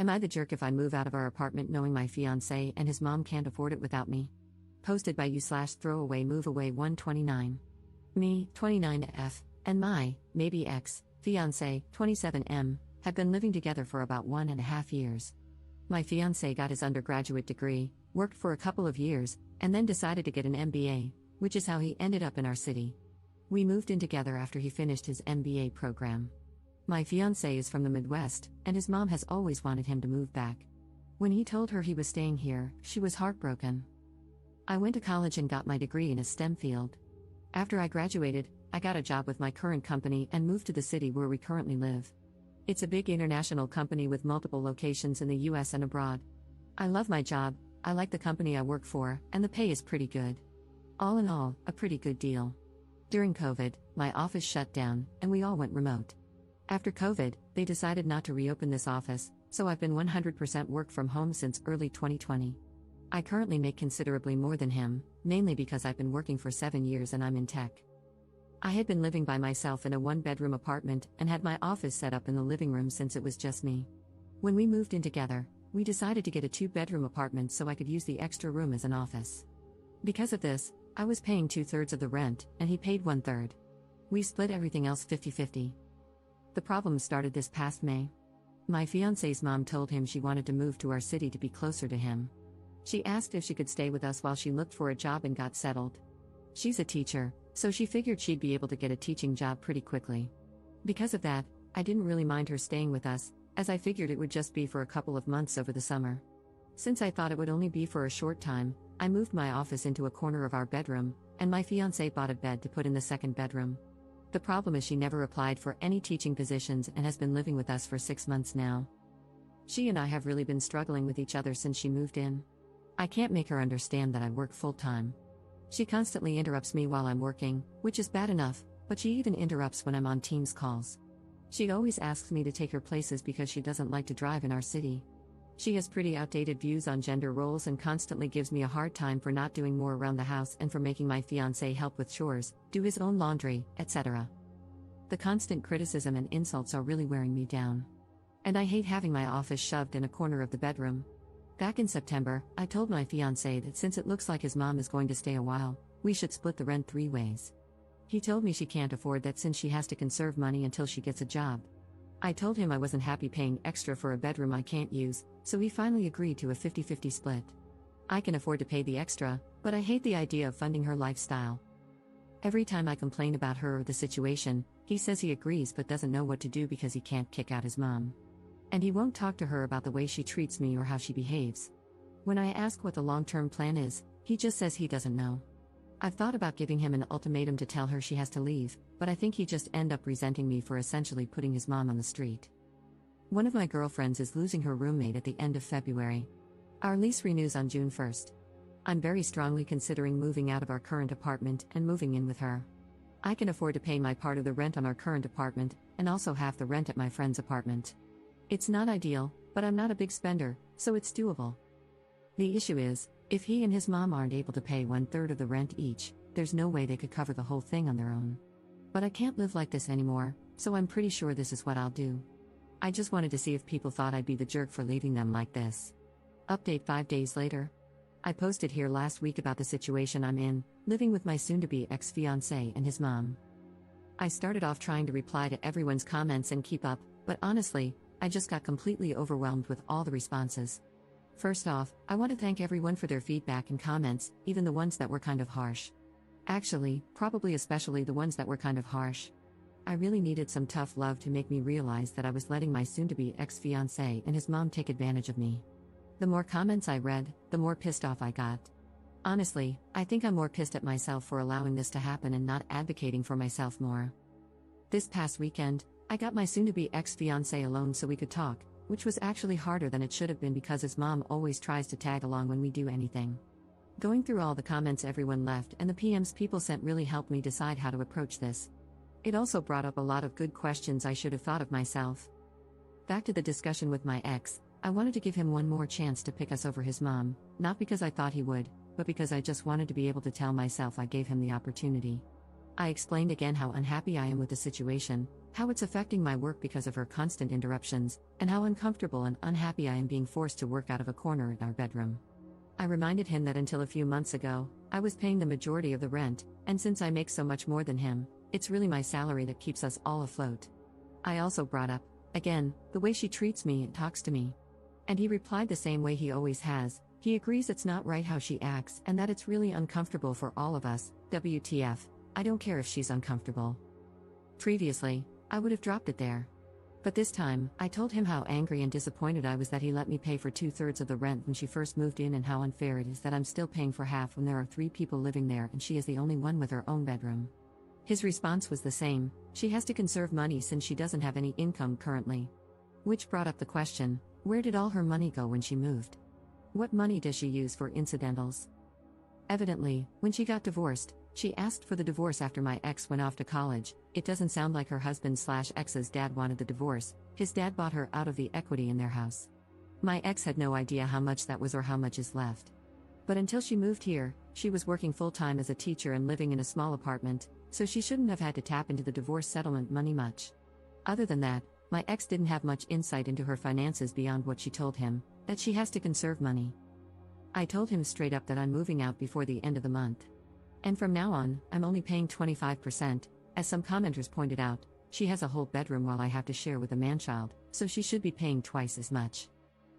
Am I the jerk if I move out of our apartment knowing my fiancé and his mom can't afford it without me? Posted by you/throwaway move away 129. Me, 29F, and my, maybe ex, fiancé, 27M, have been living together for about 1.5 years. My fiancé got his undergraduate degree, worked for a couple of years, and then decided to get an MBA, which is how he ended up in our city. We moved in together after he finished his MBA program. My fiancé is from the Midwest, and his mom has always wanted him to move back. When he told her he was staying here, she was heartbroken. I went to college and got my degree in a STEM field. After I graduated, I got a job with my current company and moved to the city where we currently live. It's a big international company with multiple locations in the US and abroad. I love my job, I like the company I work for, and the pay is pretty good. All in all, a pretty good deal. During COVID, my office shut down, and we all went remote. After COVID, they decided not to reopen this office, so I've been 100% work from home since early 2020. I currently make considerably more than him, mainly because I've been working for 7 years and I'm in tech. I had been living by myself in a 1-bedroom apartment and had my office set up in the living room since it was just me. When we moved in together, we decided to get a 2-bedroom apartment so I could use the extra room as an office. Because of this, I was paying 2/3 of the rent, and he paid 1/3. We split everything else 50-50. The problem started this past May. My fiancé's mom told him she wanted to move to our city to be closer to him. She asked if she could stay with us while she looked for a job and got settled. She's a teacher, so she figured she'd be able to get a teaching job pretty quickly. Because of that, I didn't really mind her staying with us, as I figured it would just be for a couple of months over the summer. Since I thought it would only be for a short time, I moved my office into a corner of our bedroom, and my fiancé bought a bed to put in the second bedroom. The problem is she never applied for any teaching positions and has been living with us for 6 months now. She and I have really been struggling with each other since she moved in. I can't make her understand that I work full-time. She constantly interrupts me while I'm working, which is bad enough, but she even interrupts when I'm on Teams calls. She always asks me to take her places because she doesn't like to drive in our city. She has pretty outdated views on gender roles and constantly gives me a hard time for not doing more around the house and for making my fiancé help with chores, do his own laundry, etc. The constant criticism and insults are really wearing me down. And I hate having my office shoved in a corner of the bedroom. Back in September, I told my fiancé that since it looks like his mom is going to stay a while, we should split the rent 3 ways. He told me she can't afford that since she has to conserve money until she gets a job. I told him I wasn't happy paying extra for a bedroom I can't use, so he finally agreed to a 50-50 split. I can afford to pay the extra, but I hate the idea of funding her lifestyle. Every time I complain about her or the situation, he says he agrees but doesn't know what to do because he can't kick out his mom. And he won't talk to her about the way she treats me or how she behaves. When I ask what the long-term plan is, he just says he doesn't know. I've thought about giving him an ultimatum to tell her she has to leave, but I think he'd just end up resenting me for essentially putting his mom on the street. One of my girlfriends is losing her roommate at the end of February. Our lease renews on June 1st. I'm very strongly considering moving out of our current apartment and moving in with her. I can afford to pay my part of the rent on our current apartment, and also half the rent at my friend's apartment. It's not ideal, but I'm not a big spender, so it's doable. The issue is, if he and his mom aren't able to pay 1/3 of the rent each, there's no way they could cover the whole thing on their own. But I can't live like this anymore, so I'm pretty sure this is what I'll do. I just wanted to see if people thought I'd be the jerk for leaving them like this. Update 5 days later. I posted here last week about the situation I'm in, living with my soon-to-be ex-fiancé and his mom. I started off trying to reply to everyone's comments and keep up, but honestly, I just got completely overwhelmed with all the responses. First off, I want to thank everyone for their feedback and comments, even the ones that were kind of harsh. Actually, probably especially the ones that were kind of harsh. I really needed some tough love to make me realize that I was letting my soon-to-be ex-fiancé and his mom take advantage of me. The more comments I read, the more pissed off I got. Honestly, I think I'm more pissed at myself for allowing this to happen and not advocating for myself more. This past weekend, I got my soon-to-be ex-fiancé alone so we could talk, which was actually harder than it should have been because his mom always tries to tag along when we do anything. Going through all the comments everyone left and the PMs people sent really helped me decide how to approach this. It also brought up a lot of good questions I should have thought of myself. Back to the discussion with my ex, I wanted to give him one more chance to pick us over his mom, not because I thought he would, but because I just wanted to be able to tell myself I gave him the opportunity. I explained again how unhappy I am with the situation, how it's affecting my work because of her constant interruptions, and how uncomfortable and unhappy I am being forced to work out of a corner in our bedroom. I reminded him that until a few months ago, I was paying the majority of the rent, and since I make so much more than him, it's really my salary that keeps us all afloat. I also brought up, again, the way she treats me and talks to me. And he replied the same way he always has. He agrees it's not right how she acts and that it's really uncomfortable for all of us. WTF, I don't care if she's uncomfortable. Previously, I would have dropped it there. But this time, I told him how angry and disappointed I was that he let me pay for 2/3 of the rent when she first moved in and how unfair it is that I'm still paying for half when there are 3 people living there and she is the only one with her own bedroom. His response was the same: she has to conserve money since she doesn't have any income currently. Which brought up the question, where did all her money go when she moved? What money does she use for incidentals? Evidently, when she got divorced, she asked for the divorce after my ex went off to college. It doesn't sound like her husband/ex's dad wanted the divorce. His dad bought her out of the equity in their house. My ex had no idea how much that was or how much is left. But until she moved here, she was working full-time as a teacher and living in a small apartment, so she shouldn't have had to tap into the divorce settlement money much. Other than that, my ex didn't have much insight into her finances beyond what she told him, that she has to conserve money. I told him straight up that I'm moving out before the end of the month. And from now on, I'm only paying 25%. As some commenters pointed out, she has a whole bedroom while I have to share with a man-child, so she should be paying twice as much.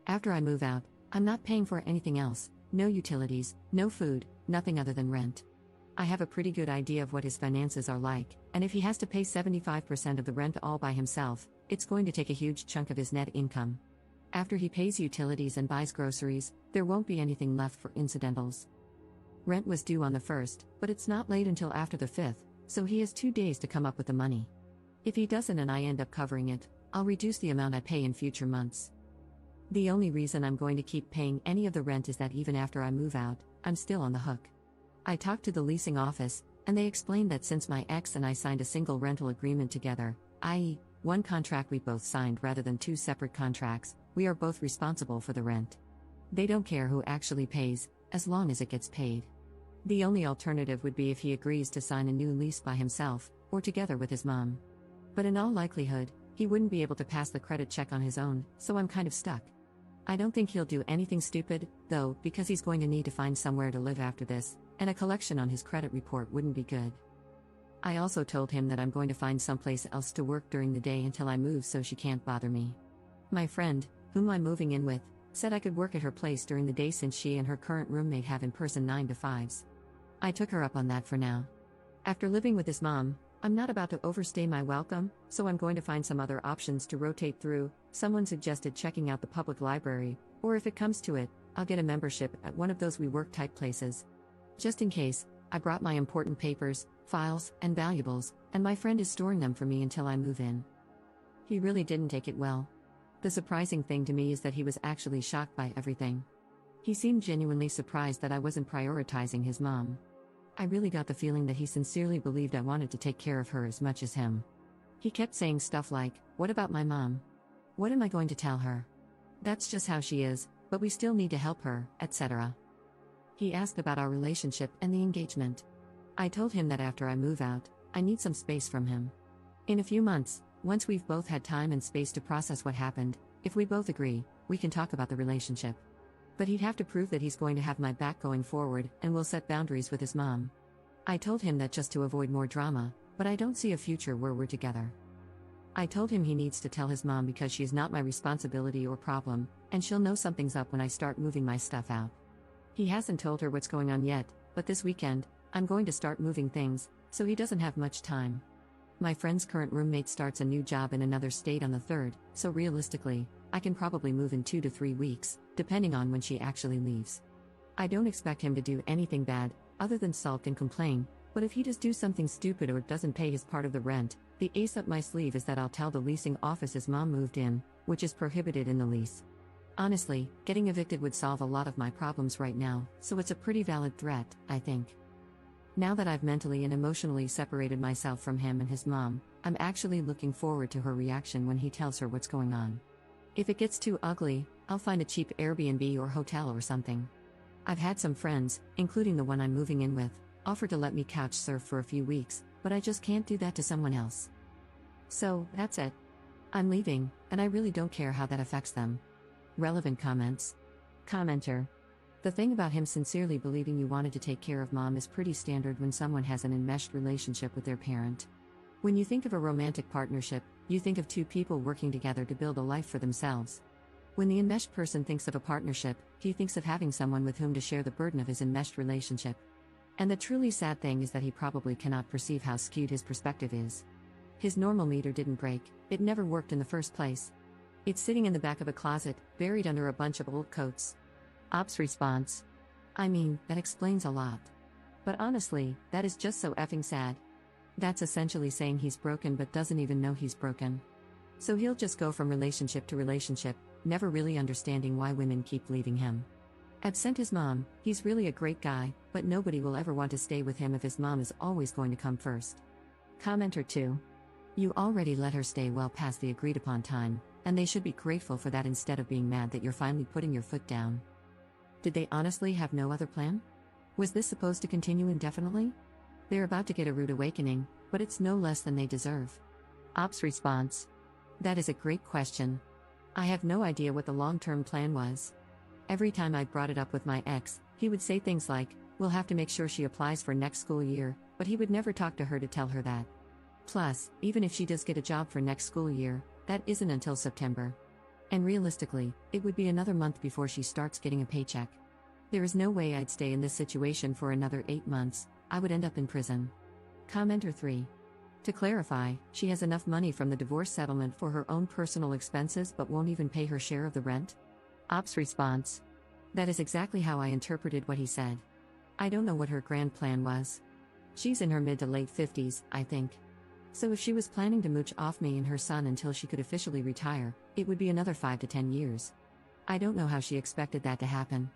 After I move out, I'm not paying for anything else, no utilities, no food, nothing other than rent. I have a pretty good idea of what his finances are like, and if he has to pay 75% of the rent all by himself, it's going to take a huge chunk of his net income. After he pays utilities and buys groceries, there won't be anything left for incidentals. Rent was due on the 1st, but it's not late until after the 5th, so he has 2 days to come up with the money. If he doesn't and I end up covering it, I'll reduce the amount I pay in future months. The only reason I'm going to keep paying any of the rent is that even after I move out, I'm still on the hook. I talked to the leasing office, and they explained that since my ex and I signed a single rental agreement together, i.e., one contract we both signed rather than 2 separate contracts, we are both responsible for the rent. They don't care who actually pays, as long as it gets paid. The only alternative would be if he agrees to sign a new lease by himself, or together with his mom. But in all likelihood, he wouldn't be able to pass the credit check on his own, so I'm kind of stuck. I don't think he'll do anything stupid, though, because he's going to need to find somewhere to live after this, and a collection on his credit report wouldn't be good. I also told him that I'm going to find someplace else to work during the day until I move so she can't bother me. My friend, whom I'm moving in with, said I could work at her place during the day since she and her current roommate have in-person 9 to 5s. I took her up on that for now. After living with his mom, I'm not about to overstay my welcome, so I'm going to find some other options to rotate through. Someone suggested checking out the public library, or if it comes to it, I'll get a membership at one of those WeWork type places. Just in case, I brought my important papers, files, and valuables, and my friend is storing them for me until I move in. He really didn't take it well. The surprising thing to me is that he was actually shocked by everything. He seemed genuinely surprised that I wasn't prioritizing his mom. I really got the feeling that he sincerely believed I wanted to take care of her as much as him. He kept saying stuff like, "What about my mom? What am I going to tell her? That's just how she is, but we still need to help her," etc. He asked about our relationship and the engagement. I told him that after I move out, I need some space from him. In a few months, once we've both had time and space to process what happened, if we both agree, we can talk about the relationship. But he'd have to prove that he's going to have my back going forward and will set boundaries with his mom. I told him that just to avoid more drama, but I don't see a future where we're together. I told him he needs to tell his mom because she's not my responsibility or problem, and she'll know something's up when I start moving my stuff out. He hasn't told her what's going on yet, but this weekend, I'm going to start moving things, so he doesn't have much time. My friend's current roommate starts a new job in another state on the 3rd, so realistically, I can probably move in 2 to 3 weeks, depending on when she actually leaves. I don't expect him to do anything bad, other than sulk and complain, but if he does do something stupid or doesn't pay his part of the rent, the ace up my sleeve is that I'll tell the leasing office his mom moved in, which is prohibited in the lease. Honestly, getting evicted would solve a lot of my problems right now, so it's a pretty valid threat, I think. Now that I've mentally and emotionally separated myself from him and his mom, I'm actually looking forward to her reaction when he tells her what's going on. If it gets too ugly, I'll find a cheap Airbnb or hotel or something. I've had some friends, including the one I'm moving in with, offer to let me couch surf for a few weeks, but I just can't do that to someone else. So, that's it. I'm leaving, and I really don't care how that affects them. Relevant comments. Commenter. The thing about him sincerely believing you wanted to take care of mom is pretty standard when someone has an enmeshed relationship with their parent. When you think of a romantic partnership, you think of two people working together to build a life for themselves. When the enmeshed person thinks of a partnership, he thinks of having someone with whom to share the burden of his enmeshed relationship. And the truly sad thing is that he probably cannot perceive how skewed his perspective is. His normal meter didn't break, it never worked in the first place. It's sitting in the back of a closet, buried under a bunch of old coats. Ops response. I mean, that explains a lot. But honestly, that is just so effing sad. That's essentially saying he's broken but doesn't even know he's broken. So he'll just go from relationship to relationship, never really understanding why women keep leaving him. Absent his mom, he's really a great guy, but nobody will ever want to stay with him if his mom is always going to come first. Commenter 2. You already let her stay well past the agreed upon time, and they should be grateful for that instead of being mad that you're finally putting your foot down. Did they honestly have no other plan? Was this supposed to continue indefinitely? They're about to get a rude awakening, but it's no less than they deserve. Ops response. That is a great question. I have no idea what the long-term plan was. Every time I brought it up with my ex, he would say things like, we'll have to make sure she applies for next school year, but he would never talk to her to tell her that. Plus, even if she does get a job for next school year, that isn't until September. And realistically, it would be another month before she starts getting a paycheck. There is no way I'd stay in this situation for another 8 months, I would end up in prison. Commenter 3. To clarify, she has enough money from the divorce settlement for her own personal expenses but won't even pay her share of the rent? Ops response. That is exactly how I interpreted what he said. I don't know what her grand plan was. She's in her mid to late 50s, I think. So if she was planning to mooch off me and her son until she could officially retire, it would be another 5 to 10 years. I don't know how she expected that to happen.